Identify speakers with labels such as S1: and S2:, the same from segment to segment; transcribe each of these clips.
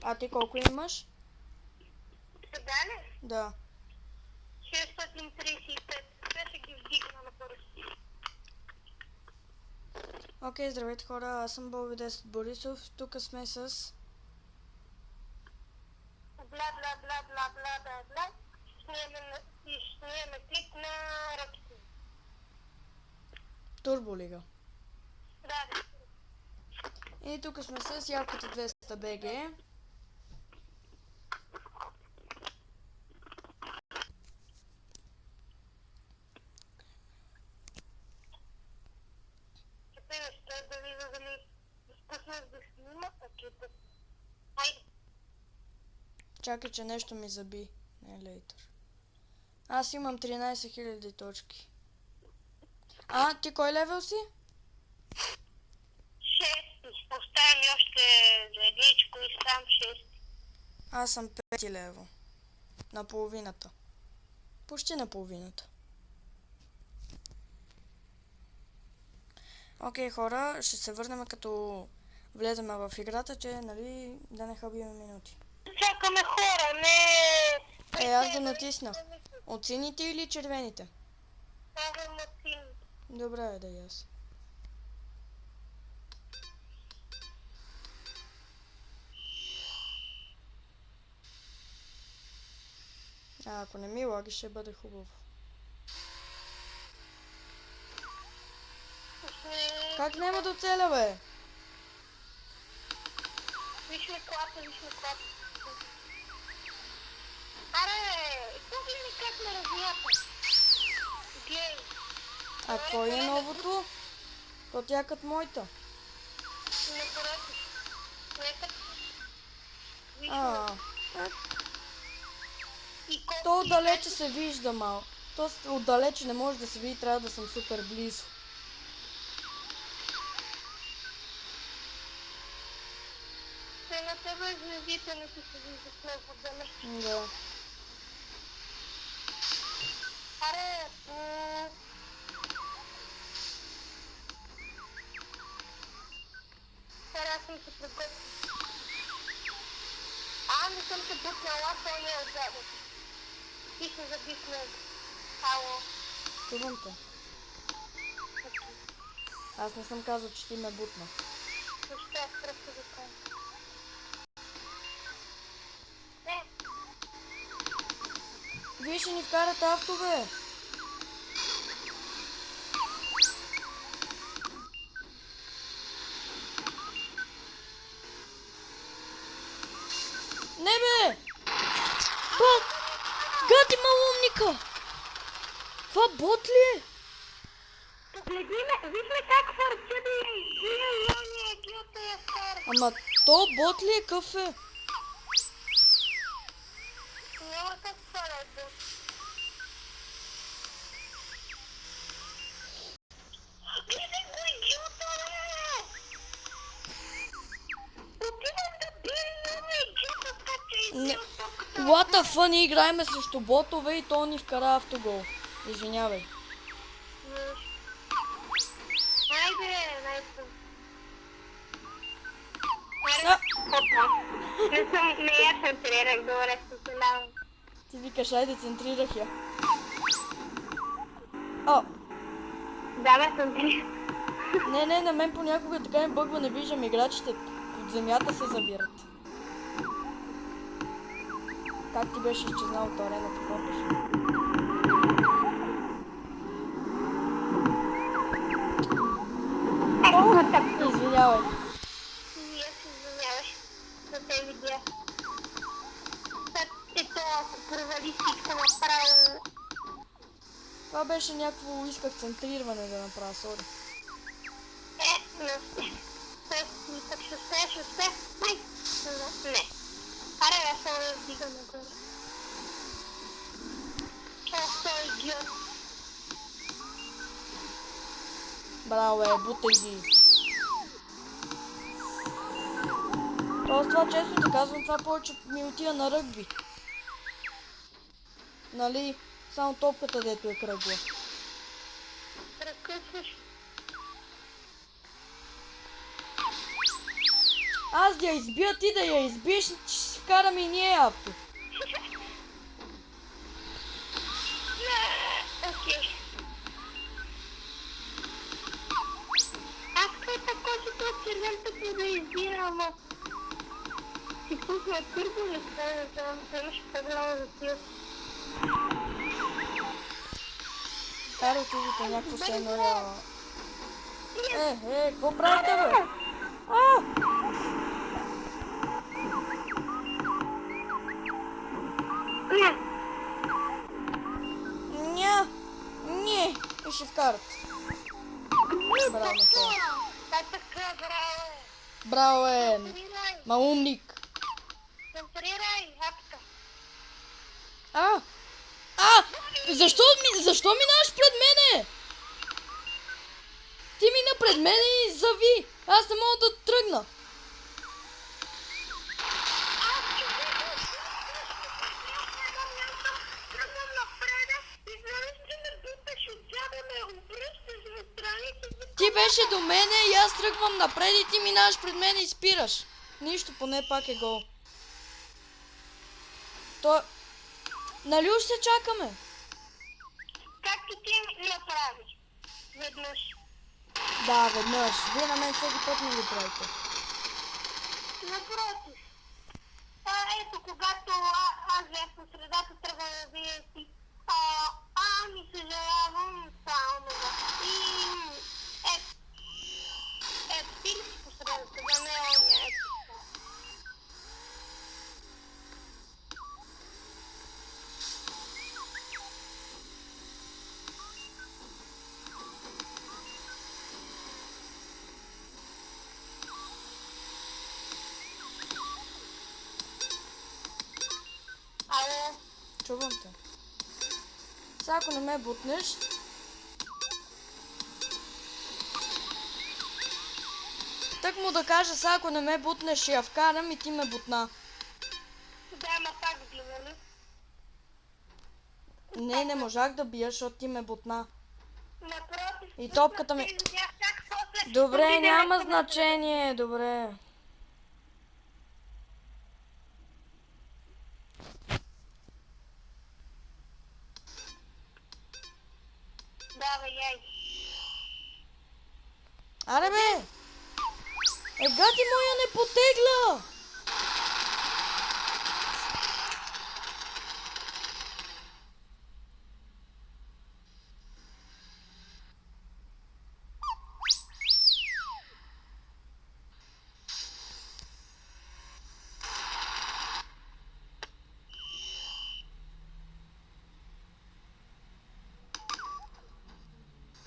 S1: А ти колко имаш?
S2: Сега ли?
S1: Да.
S2: 635. Сега ще ги вдигна на бързо.
S1: Окей, здравейте хора, аз съм Боби 10 Борисов. Тук сме с...
S2: Бла, бла, бла, бла, бла, бла, бла. Снимаме клип на Роките.
S1: Турболига.
S2: Да.
S1: И тук сме с Ялката 200 BG.
S2: Ще да видя дали изпуснах да снима пакета. Хайде.
S1: Чакай, че нещо ми заби. Не, лейтър. Аз имам 13 000 точки. А, ти кой левел си?
S2: 6. Оставя ми още за едничко и сам 6.
S1: Аз съм 5 левел. На половината. Почти на половината. Окей, хора, ще се върнем като влезем в играта, че, нали, да не хабиме минути.
S2: Чакаме хора, не...
S1: Аз го натиснах. От сините или червените?
S2: Аз съм от сините.
S1: Добре, да и аз. Ако не ми лаги, ще бъде хубаво. Как няма да оцеля, бе?
S2: Виж ме клапа, виж ме клапа. Аре, погледни как ме размята. Глей.
S1: А кой е новото? То тя като моята.
S2: Не поръчаш. Нека. Виж ме. И колко
S1: То
S2: ти
S1: отдалече
S2: беше?
S1: се вижда малко. То отдалече не може да се види, трябва да съм супер близо.
S2: Те на тебе звездите не ти се виждат много даме.
S1: Да.
S2: Аре, сега аз съм се приготвил. Не съм се бутнала, той не е отзад. Ти се заби с него. Ало.
S1: Чувам те. Аз не съм казал, че ти ме бутна.
S2: Защо аз просто да кажа? Не.
S1: Вие ще ни вкарат авто, бе. Не, бе! Бот! Гати малумника! Това бот ли е?
S2: Погледни ме, вижме как фърча да изгия гилта я фара.
S1: Ама то бот ли е, къв е?
S2: Няма как фара е бот. Гледай го идиота, бе! Отивам да бия идиота, така че идиота.
S1: What the fuck, ние играеме срещу ботове и то ни вкара автогол. Извинявай.
S2: Хайде, най-съм.
S1: А!
S2: Опа. Не я центрирах, добре, съжалявам.
S1: Ти викаш, айде центрирах я. О!
S2: Да, бе, центрирах.
S1: Не, на мен понякога така ми бъгва, не виждам играчите. Под земята се забират. Как ти беше изчезнал от арената, помниш? Извинявай.
S2: И аз извиняваш за те видеа. Ето, ако провали всичко направо.
S1: Това беше някакво, исках центриране да направя, сори.
S2: Мисля, ще успея. Не. Аре, аз само да вдигам нагоре. Той идиот.
S1: Браво, бутай ги. Просто това често ти казвам, това повече ми отива на ръгби. Нали, само топката дето е кръгла.
S2: Прекъсваш.
S1: Аз да я избия, ти да я избиеш, ще си вкараме и ние авто.
S2: Окей. Аз това така си това червен да избира, ама... Си пусна турбо, не става да вземеш по-голяма за тия.
S1: Карайте видите някакво сено. Какво правите, бе? Ня! Не! И ще вкарат. Браво, това.
S2: Така, браво!
S1: Браво е!
S2: Центрирай!
S1: Ма умник!
S2: Центрирай, апка!
S1: Защо минаваш пред мене? Ти мина пред мене и зави. Аз не мога да тръгна. Ти беше до мене и аз тръгвам напред и ти минаваш пред мене и спираш. Нищо, поне пак е гол. Нали уж се чакаме?
S2: Както ти направи. Веднъж.
S1: Да, веднъж. Вие на мен всеки път не го правите.
S2: Напротив. Ето, когато аз бях по средата, трябва да вие си. Ми съжалявам, само това. И ти ли си по средата, да не е оня, ето. Ало?
S1: Чувам те. Сега ако не ме бутнеш... Так му да кажа, сега ако не ме бутнеш, ще я вкарам и ти ме бутна.
S2: Да, ама пак гледали.
S1: Не можах да бия, защото ти ме бутна.
S2: Напротив.
S1: И топката ми... Добре, няма значение, добре.
S2: Давай, яй.
S1: Аре бе! Гати моя не потегля!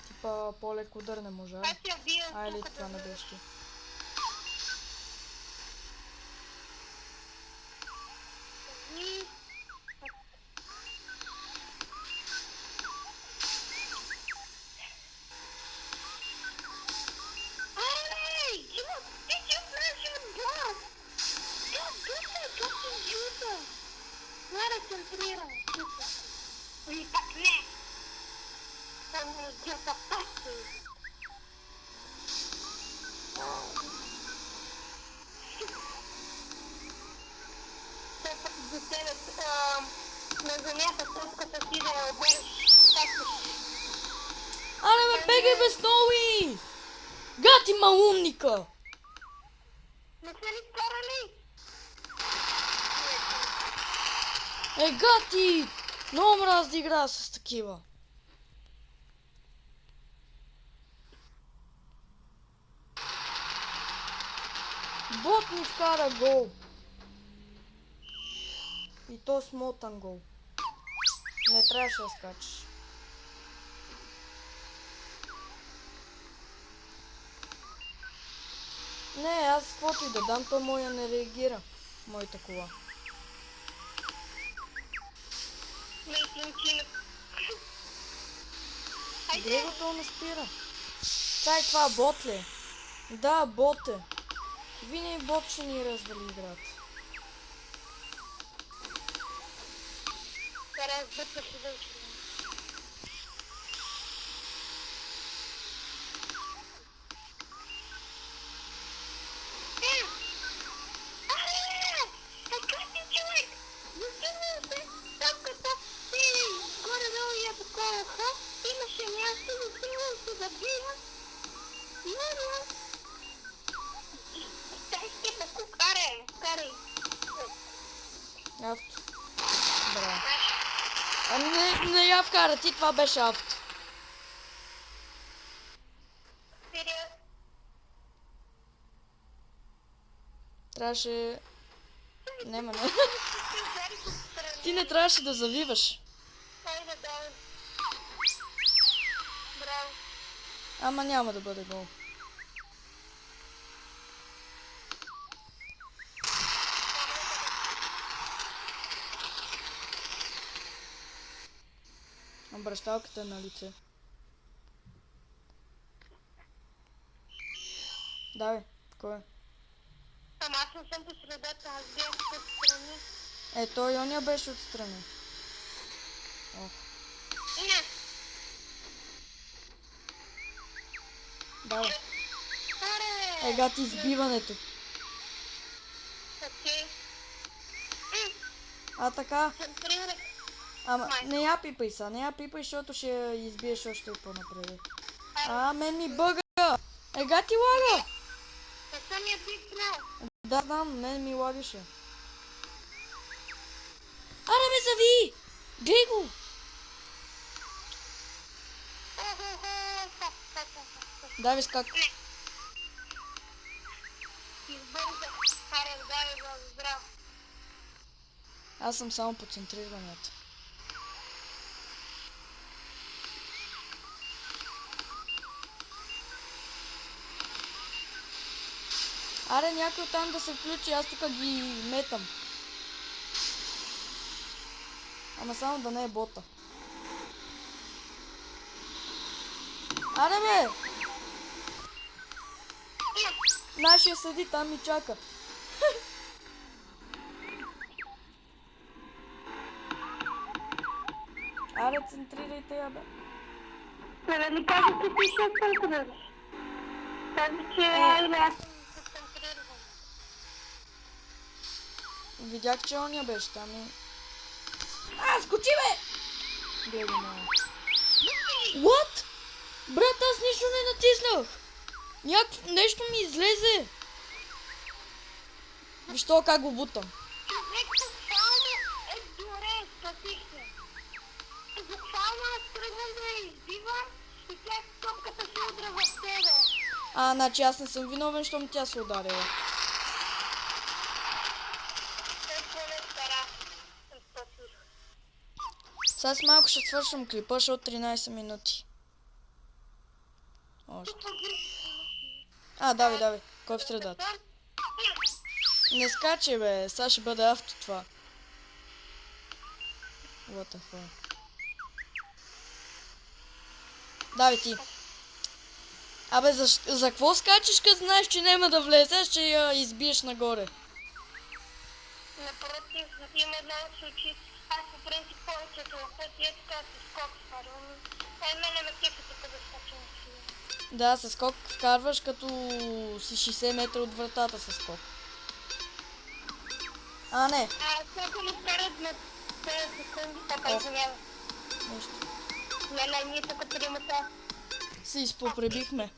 S1: Типа по-леко удар не можа.
S2: Аз я бия
S1: Айде,
S2: тук
S1: това
S2: да...
S1: не беше ти.
S2: Ей, ти си от нашия отбор! Как ти жута? Мара центрира, жута. И пак не. Там е жута пасти. Те пък до тебе на земята тръпката си да я обереш.
S1: Аре бе, бегай бе, Сноуи! Гати малумника!
S2: Не са ли скарали?
S1: Гати! Много мраз да играя с такива. Бот ми вкара гол. И то смотан гол. Не трябваше да скачаш. Не, аз каквото и да дам, то моя не реагира. Моята кола. Другото не спира. Чай, това бот ли е? Да, бот е. Винаги бот ще ни развали играта. Авто. Браво. Не я вкара, ти това беше авто. Трябваше... Нема. Ти не трябваше да завиваш. Ама няма да бъде гол. Обръщалката е на лице. Давай, кой е?
S2: Ама аз не съм по средата, аз бях отстрани.
S1: Той оня беше отстрани. Ох.
S2: Не.
S1: Давай.
S2: Аре!
S1: Ега ти избиването.
S2: Окей.
S1: А така.
S2: Центрирай.
S1: Ама не я пипай са, не я пипай, защото ще я избиеш още по-напред. Мен ми бъга! Ега ти лага!
S2: Не съм я пипнал.
S1: Да, знам, мен ми лагаше. Аре ме зави! Глей го! Давай скак.
S2: Избърза. Аре, дай за здрав.
S1: Аз съм само по центрирането. Аре, някой оттам да се включи, аз тук ги метам. Ама само да не е бота. Аре бе! Нашия седи там и чака. Аре, центрирайте я бе.
S2: Нали казах, че ти ще центрираш? Казах, че аз съм центриран.
S1: Видях, че оня беше там и... скочи бе! Гледай ме. What? Брат, аз нищо не натиснах. Нещо ми излезе. Виж то как го бутам.
S2: Човек буквално е горе, спасихте. Буквално аз тръгвам да я избивам и тя топката се удра в тебе.
S1: Значи аз не съм виновен, щом тя се ударила. Сега с малко ще свършим клипа, защото 13 минути. Още. Давай. Кой в средата? Не скачи бе, сега ще бъде авто това. What the fuck. Давай ти. Абе, за какво скачиш, като знаеш, че няма да влезеш, ще я избиеш нагоре?
S2: Напротив, има една от случаи. Аз по принцип повечето пъти е така с скок вкарвам. Мене ме кефи тук да скачам си.
S1: Да, с скок вкарваш, като си 60 метра от вратата с скок. Не.
S2: Всяко ми вкарат на 10 секунди, така извинявам.
S1: Нещо.
S2: Не, ние тук тримата.
S1: Се изпопребихме.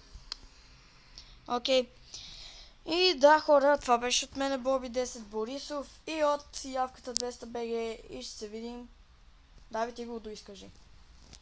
S1: Окей. И да, хора, това беше от мене Боби 10 Борисов и от явката 200 BG и ще се видим. Давай ти го доизкажи.